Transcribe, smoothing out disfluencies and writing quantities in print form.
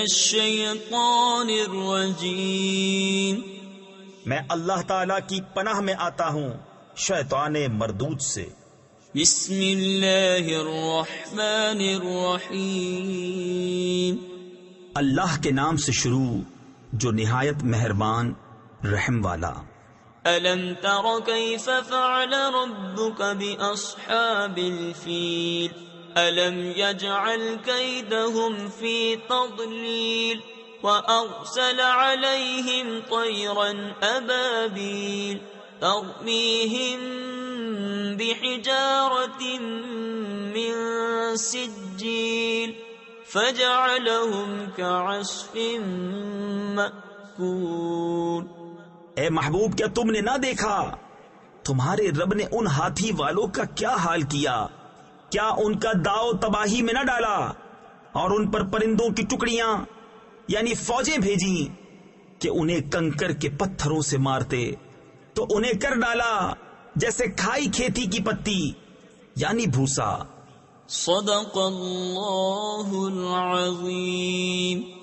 الشیطان الرجیم، میں اللہ تعالی کی پناہ میں آتا ہوں شیطان مردود سے۔ بسم اللہ الرحمن الرحیم، اللہ کے نام سے شروع جو نہایت مہربان رحم والا۔ ألم تر كيف فعل ربك بأصحاب الفيل ألم يجعل كيدهم في تضليل وأرسل عليهم طيرا أبابيل ترميهم بحجارة من سجيل فجعلهم كعصف مأكول۔ اے محبوب، کیا تم نے نہ دیکھا تمہارے رب نے ان ہاتھی والوں کا کیا حال کیا؟ کیا ان کا داؤ تباہی میں نہ ڈالا اور ان پر پرندوں کی ٹکڑیاں یعنی فوجیں بھیجیں کہ انہیں کنکر کے پتھروں سے مارتے تو انہیں کر ڈالا جیسے کھائی کھیتی کی پتی یعنی بھوسا۔ صدق اللہ العظیم۔